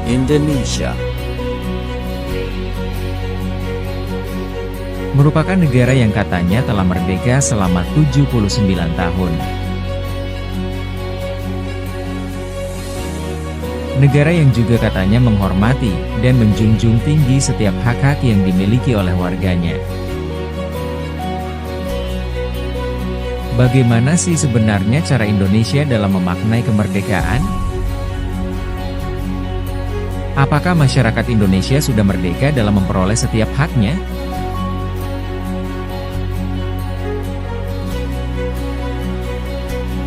Indonesia merupakan negara yang katanya telah merdeka selama 79 tahun. Negara yang juga katanya menghormati dan menjunjung tinggi setiap hak-hak yang dimiliki oleh warganya. Bagaimana sih sebenarnya cara Indonesia dalam memaknai kemerdekaan? Apakah masyarakat Indonesia sudah merdeka dalam memperoleh setiap haknya?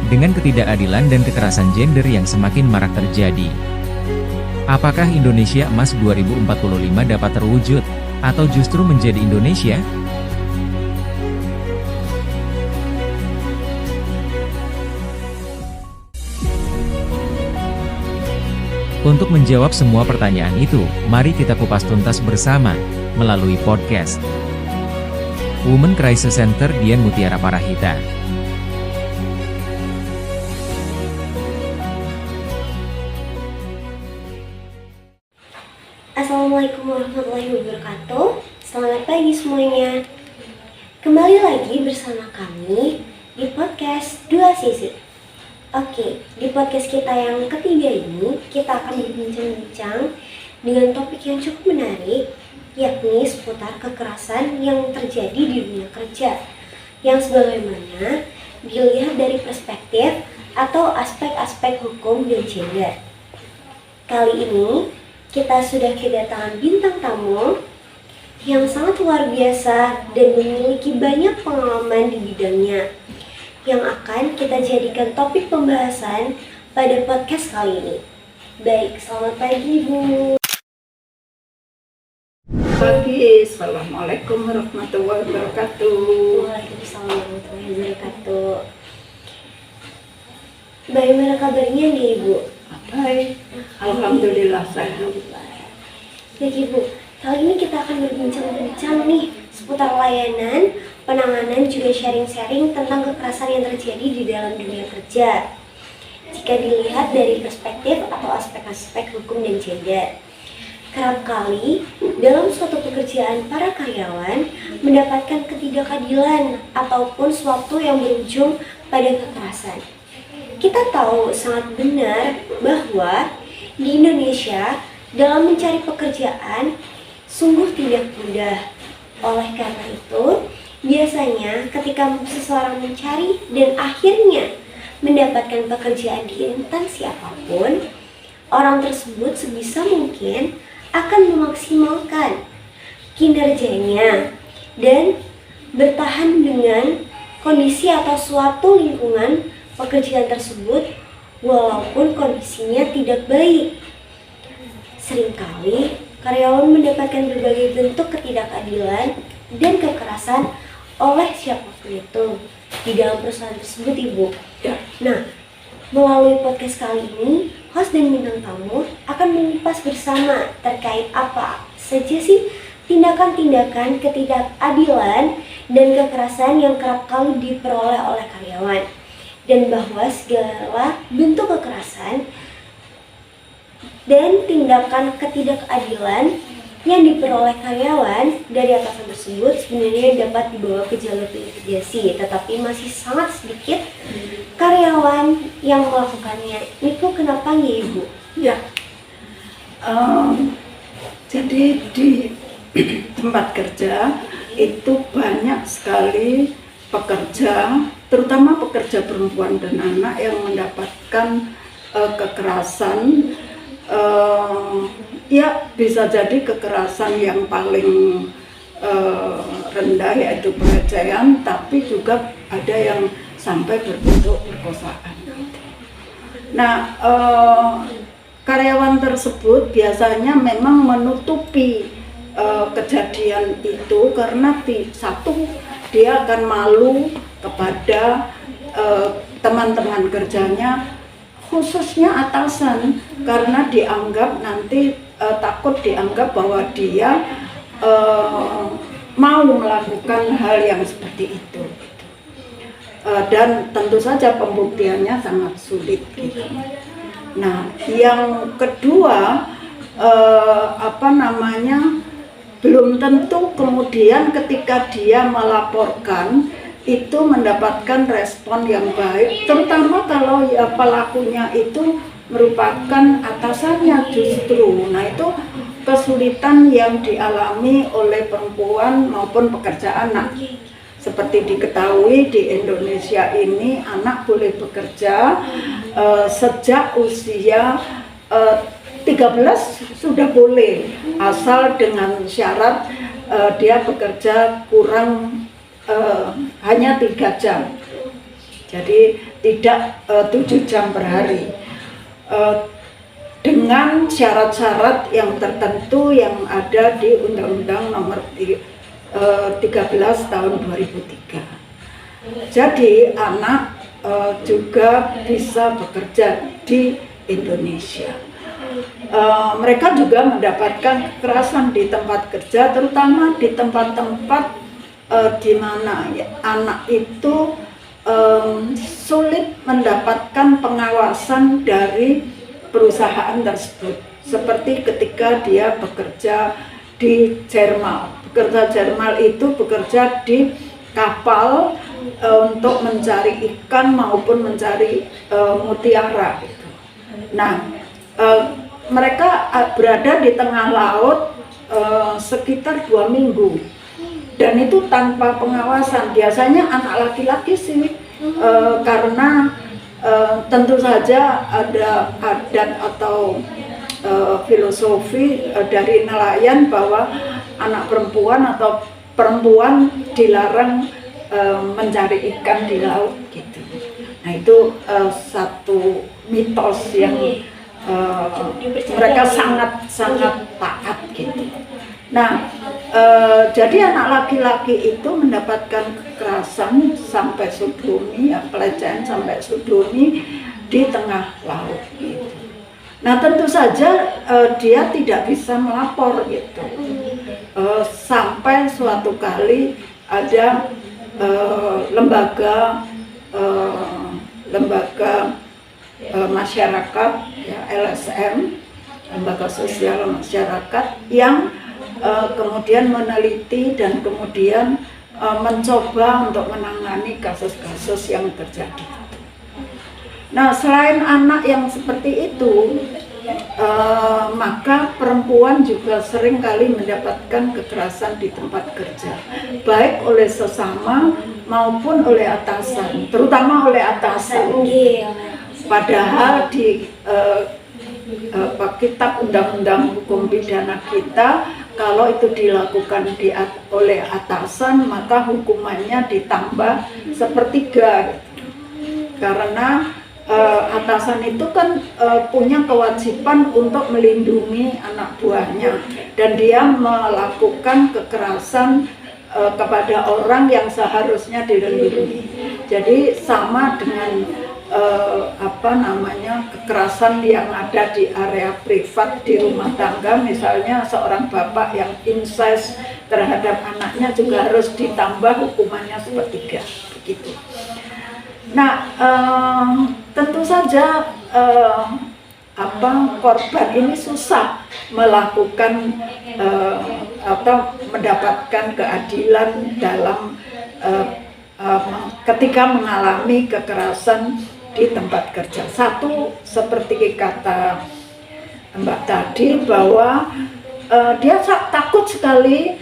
Dengan ketidakadilan dan kekerasan gender yang semakin marak terjadi, apakah Indonesia Emas 2045 dapat terwujud, atau justru menjadi Indonesia? Untuk menjawab semua pertanyaan itu, mari kita kupas tuntas bersama, melalui podcast Women Crisis Center Dian Mutiara Parahita. Assalamualaikum warahmatullahi wabarakatuh. Selamat pagi semuanya. Kembali lagi bersama kami di podcast 2 Sisi. Oke, di podcast kita yang ketiga ini kita akan berbincang-bincang dengan topik yang cukup menarik, yakni seputar kekerasan yang terjadi di dunia kerja, yang sebagaimana dilihat dari perspektif atau aspek-aspek hukum dan gender. Kali ini kita sudah kedatangan bintang tamu yang sangat luar biasa dan memiliki banyak pengalaman di bidangnya, yang akan kita jadikan topik pembahasan pada podcast kali ini. Baik, selamat pagi Ibu. Pagi, Assalamualaikum warahmatullahi wabarakatuh. Waalaikumsalam warahmatullahi wabarakatuh. Bagaimana kabarnya nih Ibu? Baik, alhamdulillah sehat. Baik Ibu, kali ini kita akan berbincang-bincang nih seputar layanan, penanganan, juga sharing-sharing tentang kekerasan yang terjadi di dalam dunia kerja. Jika dilihat dari perspektif atau aspek-aspek hukum dan gender, kerap kali dalam suatu pekerjaan para karyawan mendapatkan ketidakadilan ataupun suatu yang berujung pada kekerasan. Kita tahu sangat benar bahwa di Indonesia dalam mencari pekerjaan sungguh tidak mudah. Oleh karena itu, biasanya ketika seseorang mencari dan akhirnya mendapatkan pekerjaan di instansi apapun, orang tersebut sebisa mungkin akan memaksimalkan kinerjanya dan bertahan dengan kondisi atau suatu lingkungan pekerjaan tersebut walaupun kondisinya tidak baik. Seringkali karyawan mendapatkan berbagai bentuk ketidakadilan dan kekerasan oleh siapapun itu di dalam perusahaan tersebut, Ibu. Nah, melalui podcast kali ini, host dan bintang tamu akan mengupas bersama terkait apa saja sih tindakan-tindakan ketidakadilan dan kekerasan yang kerap kali diperoleh oleh karyawan, dan bahwa segala bentuk kekerasan dan tindakan ketidakadilan yang diperoleh karyawan dari atasan tersebut sebenarnya dapat dibawa ke jalur litigasi, tetapi masih sangat sedikit karyawan yang melakukannya. Itu kenapa ya Ibu? Ya, jadi di tempat kerja itu banyak sekali pekerja, terutama pekerja perempuan dan anak yang mendapatkan kekerasan. Ya, bisa jadi kekerasan yang paling rendah yaitu pelecehan, tapi juga ada yang sampai berbentuk perkosaan. Nah, karyawan tersebut biasanya memang menutupi kejadian itu karena satu, dia akan malu kepada teman-teman kerjanya, khususnya atasan, karena dianggap nanti takut dianggap bahwa dia mau melakukan hal yang seperti itu. Dan tentu saja pembuktiannya sangat sulit gitu. Nah, yang kedua, belum tentu kemudian ketika dia melaporkan itu mendapatkan respon yang baik, terutama kalau ya pelakunya itu merupakan atasannya justru. Nah, itu kesulitan yang dialami oleh perempuan maupun pekerja anak. Seperti diketahui di Indonesia ini anak boleh bekerja sejak usia 13 sudah boleh, asal dengan syarat dia bekerja kurang hanya 3 jam, jadi tidak 7 jam per hari, dengan syarat-syarat yang tertentu yang ada di Undang-Undang Nomor 13 tahun 2003. Jadi anak juga bisa bekerja di Indonesia. Mereka juga mendapatkan kekerasan di tempat kerja, terutama di tempat-tempat di mana anak itu sulit mendapatkan pengawasan dari perusahaan tersebut. Seperti ketika dia bekerja di Jerman. Pekerja Jerman itu bekerja di kapal untuk mencari ikan maupun mencari mutiara. Nah, mereka berada di tengah laut sekitar 2 minggu. Dan itu tanpa pengawasan. Biasanya anak laki-laki sih, karena tentu saja ada adat atau filosofi dari nelayan bahwa anak perempuan atau perempuan dilarang mencari ikan di laut gitu. Nah, itu satu mitos yang mereka sangat taat gitu. Nah, jadi anak laki-laki itu mendapatkan kekerasan sampai sodomi, ya, pelecehan sampai sodomi di tengah laut gitu. Nah, tentu saja dia tidak bisa melapor gitu. Sampai suatu kali ada lembaga masyarakat, ya, LSM, lembaga sosial masyarakat, yang kemudian meneliti dan kemudian mencoba untuk menangani kasus-kasus yang terjadi. Nah, selain anak yang seperti itu, maka perempuan juga sering kali mendapatkan kekerasan di tempat kerja, baik oleh sesama maupun oleh atasan, terutama oleh atasan. Padahal di kitab undang-undang hukum pidana kita, kalau itu dilakukan oleh atasan, maka hukumannya ditambah 1/3, karena atasan itu kan punya kewajiban untuk melindungi anak buahnya, dan dia melakukan kekerasan kepada orang yang seharusnya dilindungi. Jadi sama dengan kekerasan yang ada di area privat di rumah tangga, misalnya seorang bapak yang incest terhadap anaknya juga harus ditambah hukumannya 1/3 begitu. Nah, tentu saja korban ini susah melakukan atau mendapatkan keadilan dalam ketika mengalami kekerasan di tempat kerja. Satu, seperti kata Mbak tadi, bahwa dia takut sekali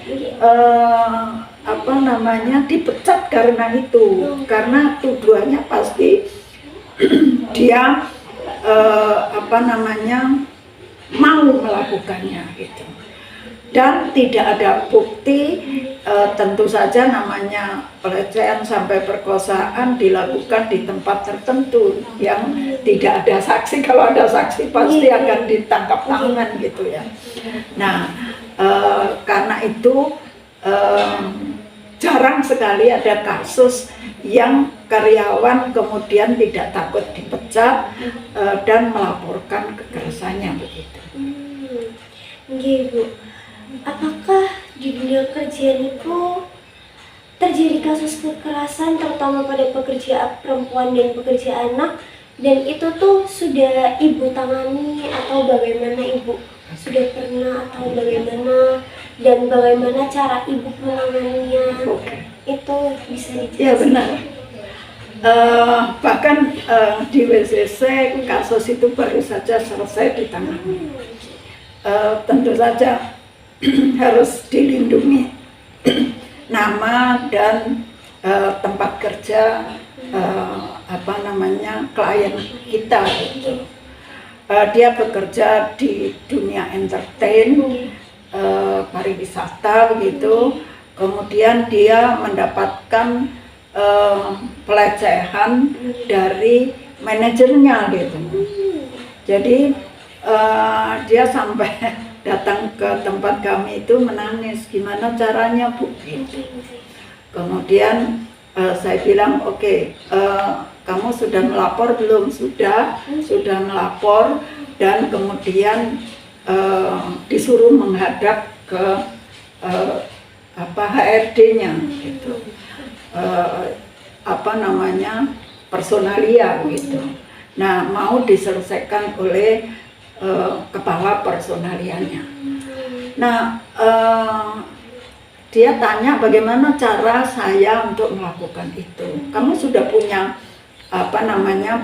dipecat karena itu, karena tuduhannya pasti dia mau melakukannya gitu. Dan tidak ada bukti, tentu saja namanya pelecehan sampai perkosaan dilakukan di tempat tertentu yang tidak ada saksi. Kalau ada saksi pasti akan ditangkap tangan gitu ya. Nah, karena itu jarang sekali ada kasus yang karyawan kemudian tidak takut dipecat dan melaporkan kekerasannya begitu. Bu. Apakah di dunia kerja itu terjadi kasus kekerasan terutama pada pekerja perempuan dan pekerja anak, dan itu tuh sudah ibu tangani atau bagaimana ibu? sudah pernah atau bagaimana, dan bagaimana cara ibu menanganinya? Oke. Itu bisa dijelaskan? Ya benar. Bahkan di WCC kasus itu baru saja selesai ditangani. Tentu saja harus dilindungi nama dan tempat kerja klien kita gitu. Dia bekerja di dunia entertain, pariwisata begitu. Kemudian dia mendapatkan pelecehan dari manajernya gitu. Jadi dia sampai datang ke tempat kami itu menangis, gimana caranya Bu? Kemudian saya bilang oke, kamu sudah melapor belum? Sudah melapor, dan kemudian disuruh menghadap ke HRD-nya gitu. Personalia gitu. Nah, mau diselesaikan oleh kepala personalianya. Nah, dia tanya bagaimana cara saya untuk melakukan itu. Kamu sudah punya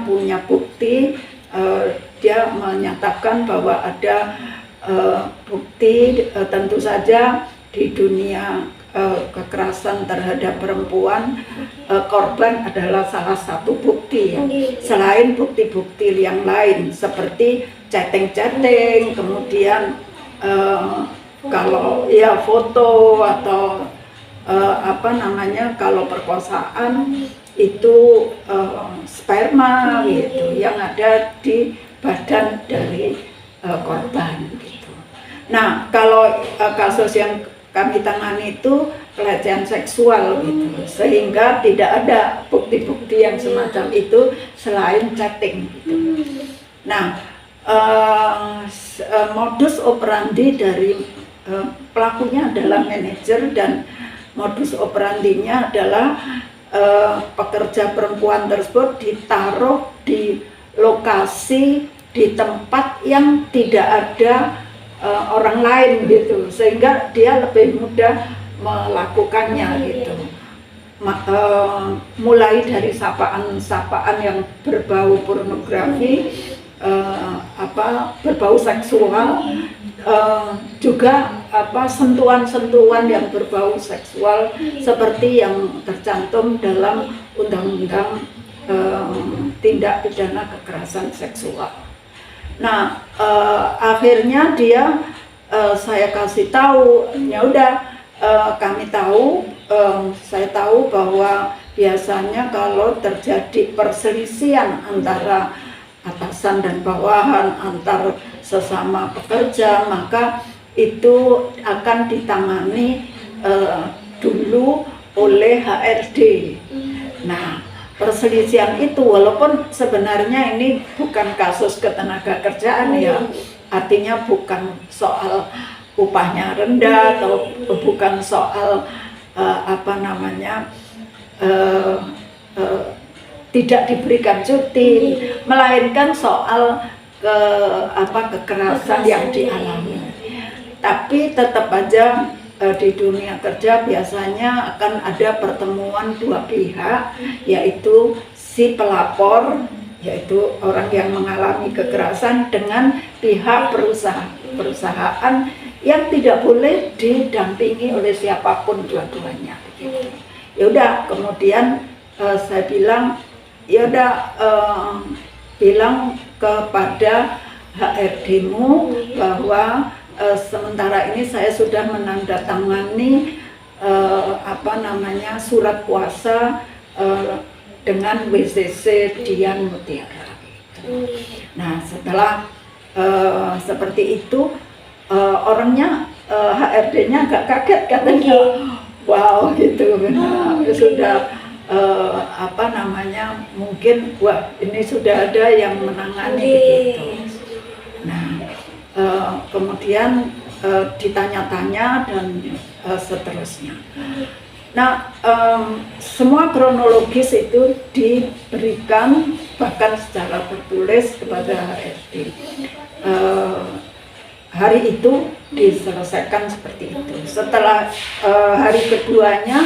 punya bukti. Dia menyatakan bahwa ada bukti, tentu saja di dunia kekerasan terhadap perempuan, korban adalah salah satu bukti ya. Selain bukti-bukti yang lain seperti chatting, kemudian kalau ya foto atau kalau perkosaan itu sperma gitu yang ada di badan dari korban gitu. Nah, kalau kasus yang kami tangani itu pelecehan seksual gitu, sehingga tidak ada bukti-bukti yang semacam itu selain chatting gitu. Nah, modus operandi dari pelakunya adalah manajer, dan modus operandinya adalah pekerja perempuan tersebut ditaruh di lokasi, di tempat yang tidak ada orang lain gitu, sehingga dia lebih mudah melakukannya gitu. Mulai dari sapaan-sapaan yang berbau pornografi, berbau seksual, juga sentuhan-sentuhan yang berbau seksual seperti yang tercantum dalam undang-undang tindak pidana kekerasan seksual. Nah, akhirnya dia saya kasih tahu, ya udah, kami tahu, saya tahu bahwa biasanya kalau terjadi perselisihan antara atasan dan bawahan, antar sesama pekerja, maka itu akan ditangani dulu oleh HRD. Nah, perselisihan itu walaupun sebenarnya ini bukan kasus ketenaga kerjaan ya, artinya bukan soal upahnya rendah atau bukan soal tidak diberikan cuti, melainkan soal kekerasan yang dialami. Tapi tetap aja di dunia kerja biasanya akan ada pertemuan dua pihak, yaitu si pelapor, yaitu orang yang mengalami kekerasan, dengan pihak perusahaan yang tidak boleh didampingi oleh siapapun dua-duanya. Ya udah, kemudian saya bilang, ya udah, bilang kepada HRD-mu bahwa sementara ini saya sudah menandatangani surat kuasa dengan WCC Dian Mutiara. Nah, setelah seperti itu, orangnya HRD-nya agak kaget, katanya, wow gitu. Nah, sudah mungkin wah ini sudah ada yang menangani begitu. Nah, kemudian ditanya-tanya dan seterusnya. Nah, semua kronologis itu diberikan bahkan secara tertulis kepada HRD. hari itu diselesaikan seperti itu. Setelah hari keduanya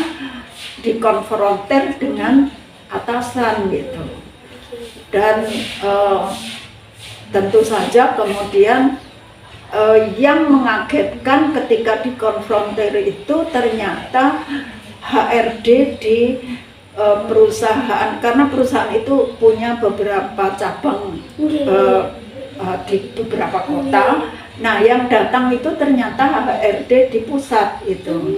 dikonfrontir dengan atasan gitu. Dan tentu saja kemudian yang mengagetkan ketika dikonfrontir itu ternyata HRD di perusahaan, karena perusahaan itu punya beberapa cabang di beberapa kota. Nah, yang datang itu ternyata HRD di pusat itu.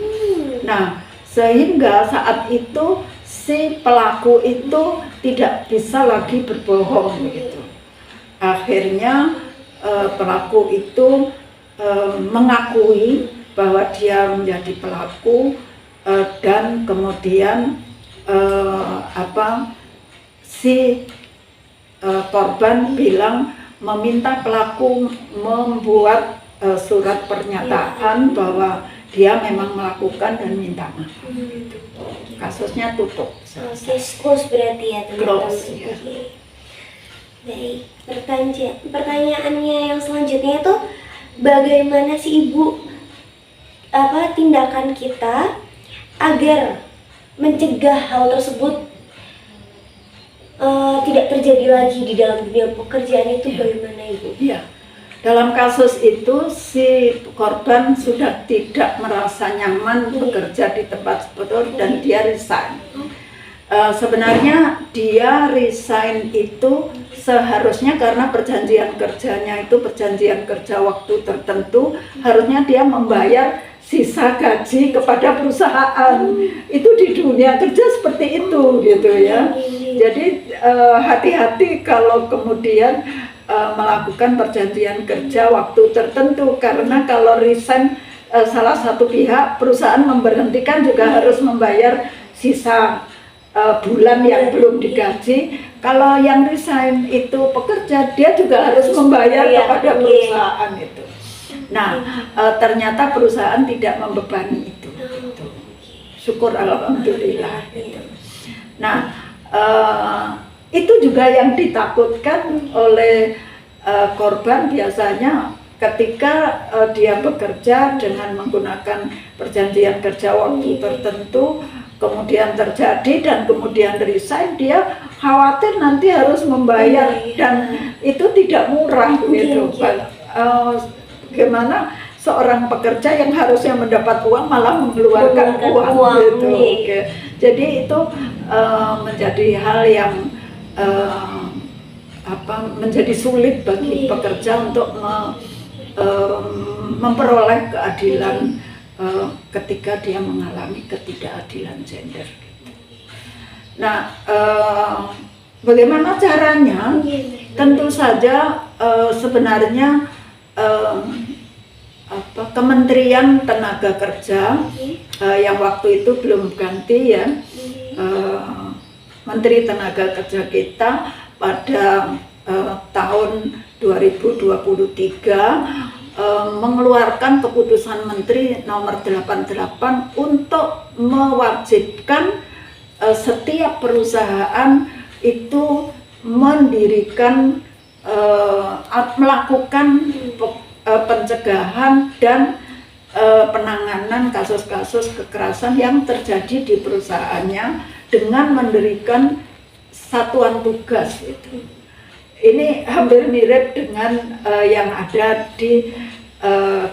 Nah, sehingga saat itu si pelaku itu tidak bisa lagi berbohong gitu. Akhirnya pelaku itu mengakui bahwa dia menjadi pelaku dan kemudian si korban bilang meminta pelaku membuat surat pernyataan bahwa dia memang melakukan dan minta maaf. Kasusnya tutup. Close berarti ya teman-teman. Close, ya. Baik, pertanyaannya yang selanjutnya itu bagaimana sih Ibu tindakan kita agar mencegah hal tersebut tidak terjadi lagi di dalam dunia pekerjaan itu, bagaimana Ibu? Iya. Dalam kasus itu si korban sudah tidak merasa nyaman bekerja di tempat tersebut dan dia resign. Sebenarnya dia resign itu seharusnya karena perjanjian kerjanya itu perjanjian kerja waktu tertentu, harusnya dia membayar sisa gaji kepada perusahaan. Itu di dunia kerja seperti itu gitu ya. Jadi hati-hati kalau kemudian melakukan perjanjian kerja waktu tertentu, karena kalau resign salah satu pihak, perusahaan memberhentikan juga harus membayar sisa bulan yang belum digaji. Kalau yang resign itu pekerja, dia juga harus membayar kepada perusahaan itu. Nah, ternyata perusahaan tidak membebani itu. Syukur alhamdulillah gitu. Nah, itu juga yang ditakutkan oleh korban biasanya ketika dia bekerja dengan menggunakan perjanjian kerja waktu tertentu, kemudian terjadi dan kemudian resign, dia khawatir nanti harus membayar dan itu tidak murah gitu. Bagaimana seorang pekerja yang harusnya mendapat uang malah mengeluarkan uang gitu. Jadi itu menjadi hal yang menjadi sulit bagi pekerja untuk memperoleh keadilan ketika dia mengalami ketidakadilan gender. Nah, bagaimana caranya? Tentu saja sebenarnya Kementerian Tenaga Kerja yang waktu itu belum ganti ya, Menteri Tenaga Kerja kita pada tahun 2023 mengeluarkan keputusan Menteri nomor 88 untuk mewajibkan setiap perusahaan itu mendirikan melakukan pencegahan dan penanganan kasus-kasus kekerasan yang terjadi di perusahaannya dengan mendirikan satuan tugas itu. Ini hampir mirip dengan yang ada di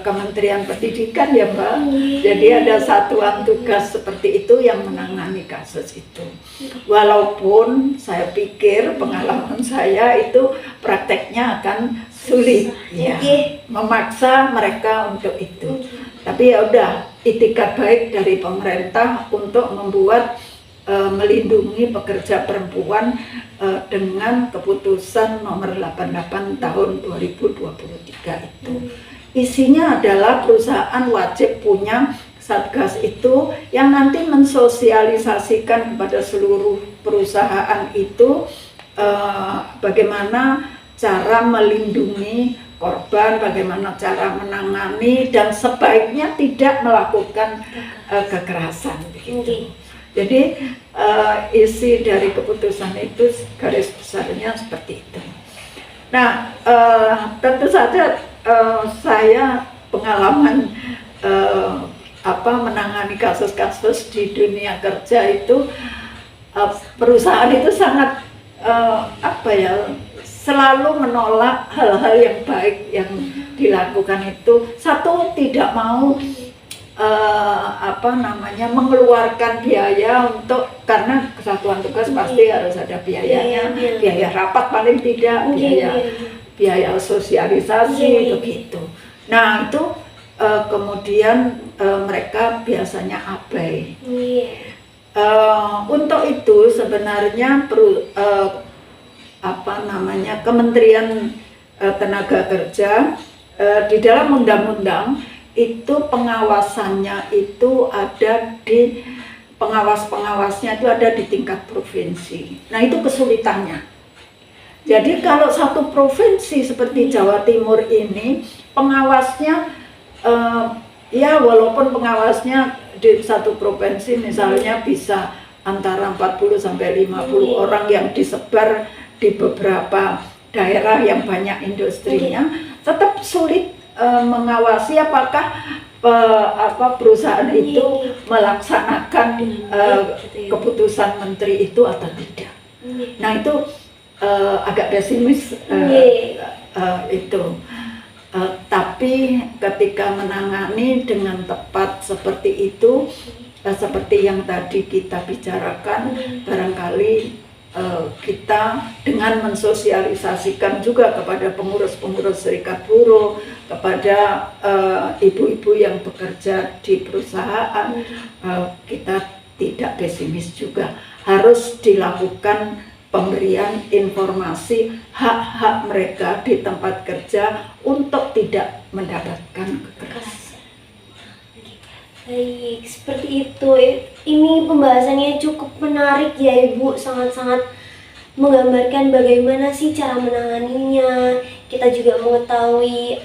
Kementerian Pendidikan ya Mbak. Jadi ada satuan tugas seperti itu yang menangani kasus itu. Walaupun saya pikir pengalaman saya itu prakteknya akan sulit ya, memaksa mereka untuk itu. Tapi ya udah, itikat baik dari pemerintah untuk membuat melindungi pekerja perempuan dengan keputusan nomor 88 tahun 2023 itu. Isinya adalah perusahaan wajib punya satgas itu yang nanti mensosialisasikan kepada seluruh perusahaan itu bagaimana cara melindungi korban, bagaimana cara menangani dan sebaiknya tidak melakukan kekerasan begitu. Jadi isi dari keputusan itu garis besarnya seperti itu. Nah, tentu saja saya pengalaman menangani kasus-kasus di dunia kerja itu, perusahaan itu sangat selalu menolak hal-hal yang baik yang dilakukan itu. Satu, tidak mau mengeluarkan biaya untuk, karena kesatuan tugas pasti harus ada biayanya, biaya rapat paling tidak, biaya sosialisasi begitu. Nah itu kemudian mereka biasanya abai. Untuk itu sebenarnya Kementerian Tenaga Kerja di dalam undang-undang itu pengawasannya itu ada di pengawas-pengawasnya itu ada di tingkat provinsi. Nah itu kesulitannya. Jadi kalau satu provinsi seperti Jawa Timur ini pengawasnya walaupun pengawasnya di satu provinsi misalnya bisa antara 40 sampai 50 orang yang disebar di beberapa daerah yang banyak industrinya, tetap sulit mengawasi apakah perusahaan itu melaksanakan keputusan menteri itu atau tidak. Nah itu agak pesimis itu. Tapi ketika menangani dengan tepat seperti itu, seperti yang tadi kita bicarakan, barangkali kita dengan mensosialisasikan juga kepada pengurus-pengurus serikat buruh, kepada ibu-ibu yang bekerja di perusahaan, kita tidak pesimis juga. Harus dilakukan pemberian informasi hak-hak mereka di tempat kerja untuk tidak mendapatkan kekerasan. Baik, seperti itu. Ini pembahasannya cukup menarik ya Ibu, sangat-sangat menggambarkan bagaimana sih cara menanganinya. Kita juga mengetahui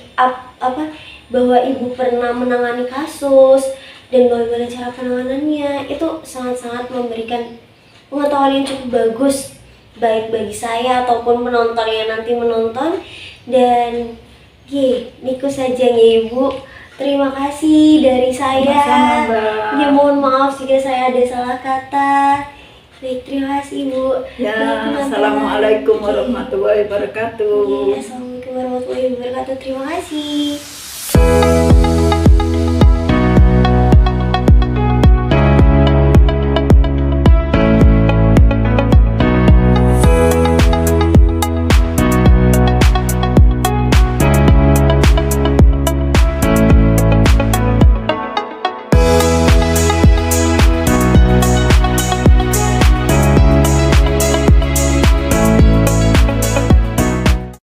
bahwa Ibu pernah menangani kasus dan bagaimana cara penanganannya. Itu sangat-sangat memberikan pengetahuan yang cukup bagus, baik bagi saya ataupun penonton yang nanti menonton. Dan niku saja ya Ibu. Terima kasih dari saya. Ya mohon maaf jika saya ada salah kata. Baik, terima kasih Ibu. Assalamualaikum warahmatullahi wabarakatuh. Assalamualaikum warahmatullahi wabarakatuh. Terima kasih.